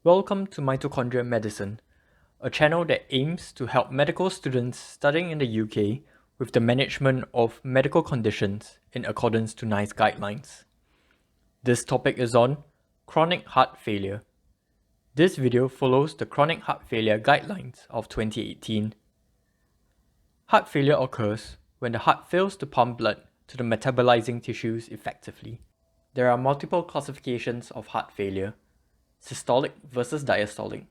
Welcome to Mitochondria Medicine, a channel that aims to help medical students studying in the UK with the management of medical conditions in accordance to NICE guidelines. This topic is on chronic heart failure. This video follows the Chronic Heart Failure Guidelines of 2018. Heart failure occurs when the heart fails to pump blood to the metabolizing tissues effectively. There are multiple classifications of heart failure: systolic versus diastolic,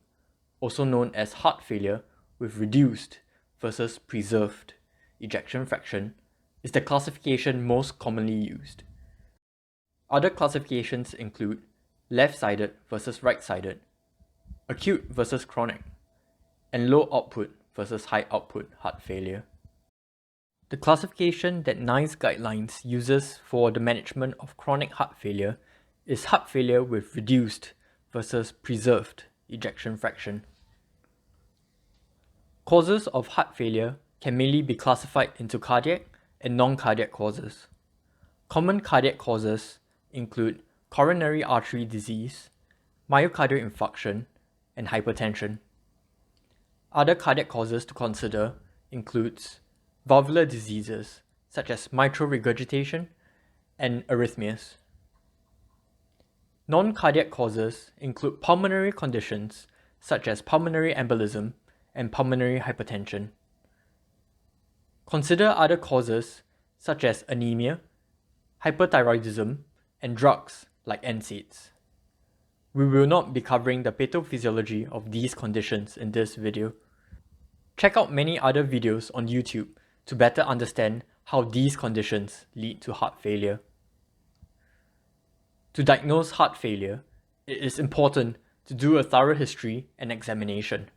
also known as heart failure with reduced versus preserved ejection fraction, is the classification most commonly used. Other classifications include left-sided versus right-sided, acute versus chronic, and low output versus high output heart failure. The classification that NICE guidelines uses for the management of chronic heart failure is heart failure with reduced versus preserved ejection fraction. Causes of heart failure can mainly be classified into cardiac and non-cardiac causes. Common cardiac causes include coronary artery disease, myocardial infarction, and hypertension. Other cardiac causes to consider includes valvular diseases such as mitral regurgitation and arrhythmias. Non-cardiac causes include pulmonary conditions such as pulmonary embolism and pulmonary hypertension. Consider other causes such as anemia, hyperthyroidism, and drugs like NSAIDs. We will not be covering the pathophysiology of these conditions in this video. Check out many other videos on YouTube to better understand how these conditions lead to heart failure. To diagnose heart failure, it is important to do a thorough history and examination.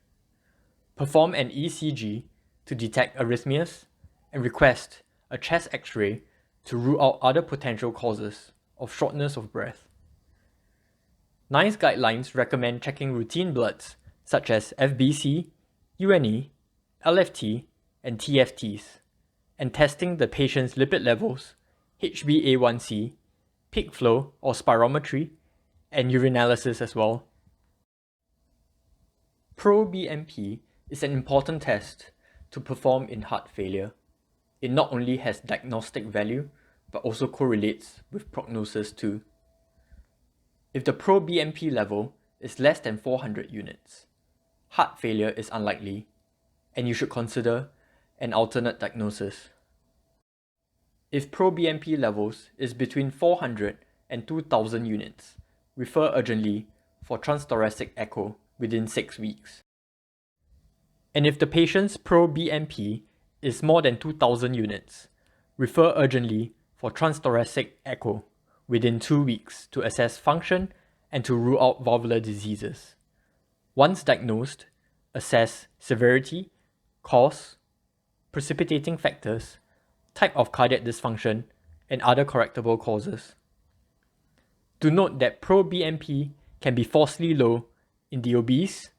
Perform an ECG to detect arrhythmias and request a chest X-ray to rule out other potential causes of shortness of breath. NICE guidelines recommend checking routine bloods such as FBC, UNE, LFT, and TFTs, and testing the patient's lipid levels, HbA1c, peak flow or spirometry, and urinalysis as well. Pro-BNP is an important test to perform in heart failure. It not only has diagnostic value, but also correlates with prognosis too. If the pro-BNP level is less than 400 units, heart failure is unlikely, and you should consider an alternate diagnosis. If pro-BNP levels is between 400 and 2000 units, refer urgently for transthoracic echo within 6 weeks. And if the patient's pro-BNP is more than 2000 units, refer urgently for transthoracic echo within 2 weeks to assess function and to rule out valvular diseases. Once diagnosed, assess severity, cause, precipitating factors, type of cardiac dysfunction, and other correctable causes. Do note that pro-BNP can be falsely low in the obese,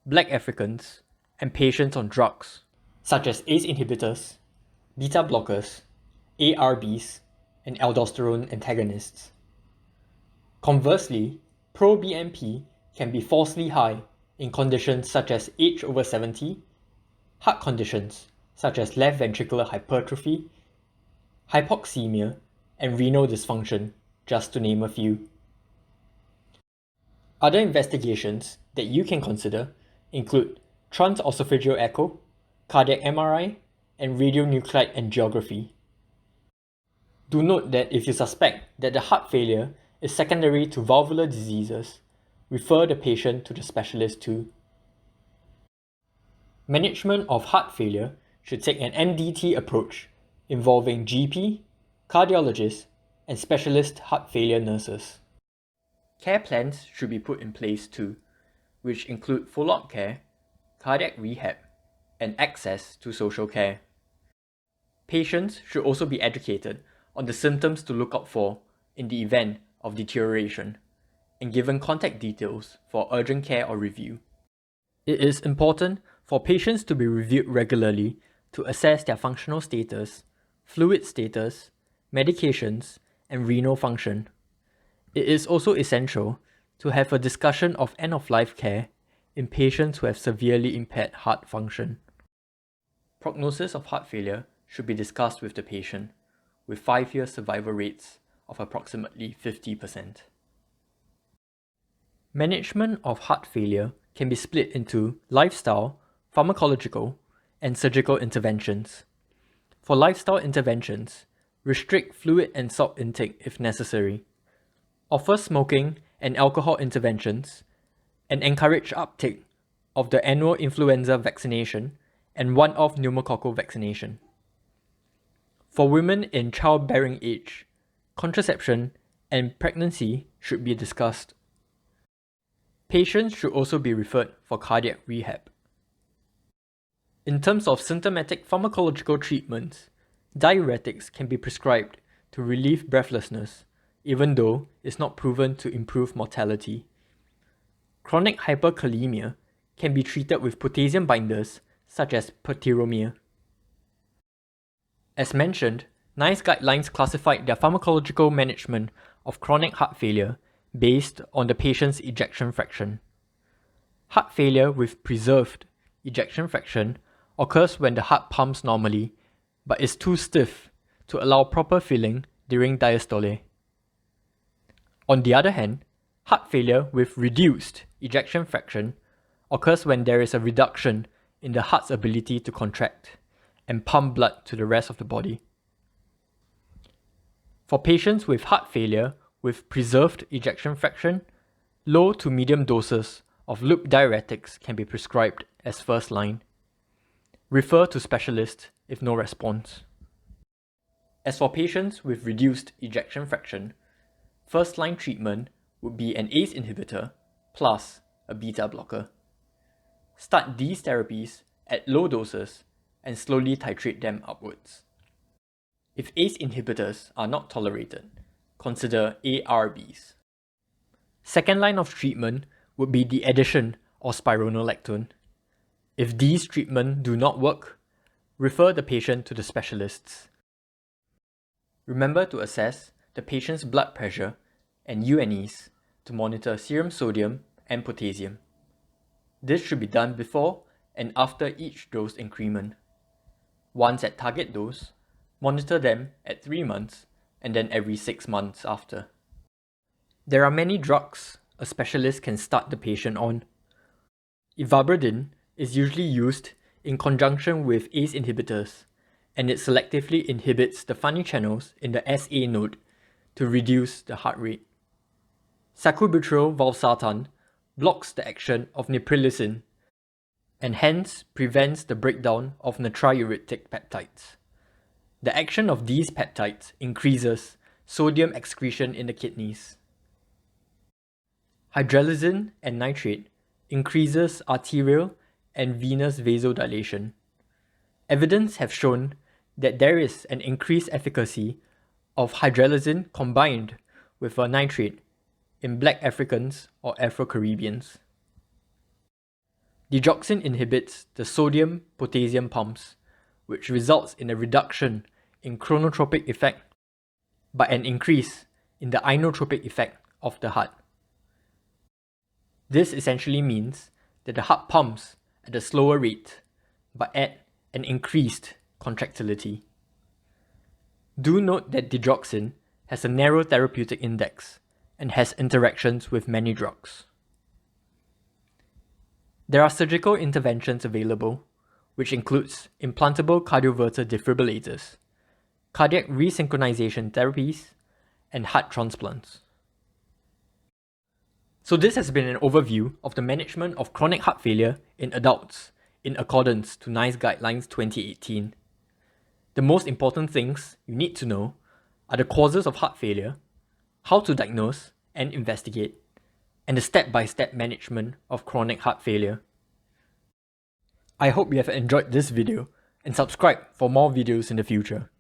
Black Africans, and patients on drugs such as ACE inhibitors, beta blockers, ARBs, and aldosterone antagonists. Conversely, pro-BNP can be falsely high in conditions such as age over 70, heart conditions such as left ventricular hypertrophy, hypoxemia, and renal dysfunction, just to name a few. Other investigations that you can consider include transesophageal echo, cardiac MRI, and radionuclide angiography. Do note that if you suspect that the heart failure is secondary to valvular diseases, refer the patient to the specialist too. Management of heart failure should take an MDT approach involving GP, cardiologist, and specialist heart failure nurses. Care plans should be put in place too, which include follow-up care, cardiac rehab, and access to social care. Patients should also be educated on the symptoms to look out for in the event of deterioration, and given contact details for urgent care or review. It is important for patients to be reviewed regularly to assess their functional status, fluid status, medications, and renal function. It is also essential to have a discussion of end-of-life care in patients who have severely impaired heart function. Prognosis of heart failure should be discussed with the patient, with 5-year survival rates of approximately 50%. Management of heart failure can be split into lifestyle, pharmacological, and surgical interventions. For lifestyle interventions, restrict fluid and salt intake if necessary, offer smoking and alcohol interventions, and encourage uptake of the annual influenza vaccination and one-off pneumococcal vaccination. For women in childbearing age, contraception and pregnancy should be discussed. Patients should also be referred for cardiac rehab. In terms of symptomatic pharmacological treatments, diuretics can be prescribed to relieve breathlessness, even though it's not proven to improve mortality. Chronic hyperkalemia can be treated with potassium binders such as petiromia. As mentioned, NICE guidelines classified their pharmacological management of chronic heart failure based on the patient's ejection fraction. Heart failure with preserved ejection fraction occurs when the heart pumps normally but is too stiff to allow proper filling during diastole. On the other hand, heart failure with reduced ejection fraction occurs when there is a reduction in the heart's ability to contract and pump blood to the rest of the body. For patients with heart failure with preserved ejection fraction, low to medium doses of loop diuretics can be prescribed as first line. Refer to specialist if no response. As for patients with reduced ejection fraction, first line treatment would be an ACE inhibitor plus a beta blocker. Start these therapies at low doses and slowly titrate them upwards. If ACE inhibitors are not tolerated, consider ARBs. Second line of treatment would be the addition of spironolactone. If these treatments do not work, refer the patient to the specialists. Remember to assess the patient's blood pressure and UNEs to monitor serum sodium and potassium. This should be done before and after each dose increment. Once at target dose, monitor them at 3 months and then every 6 months after. There are many drugs a specialist can start the patient on. Ivabradine is usually used in conjunction with ACE inhibitors, and it selectively inhibits the funny channels in the SA node to reduce the heart rate. Sacubitril valsartan blocks the action of neprilysin and hence prevents the breakdown of natriuretic peptides. The action of these peptides increases sodium excretion in the kidneys. Hydralazine and nitrate increases arterial and venous vasodilation. Evidence have shown that there is an increased efficacy of hydralazine combined with a nitrate in Black Africans or Afro-Caribbeans. Digoxin inhibits the sodium-potassium pumps, which results in a reduction in chronotropic effect but an increase in the inotropic effect of the heart. This essentially means that the heart pumps at a slower rate but at an increased contractility. Do note that digoxin has a narrow therapeutic index and has interactions with many drugs. There are surgical interventions available, which includes implantable cardioverter defibrillators, cardiac resynchronization therapies, and heart transplants. So this has been an overview of the management of chronic heart failure in adults in accordance to NICE Guidelines 2018. The most important things you need to know are the causes of heart failure, how to diagnose and investigate, and the step-by-step management of chronic heart failure. I hope you have enjoyed this video and subscribe for more videos in the future.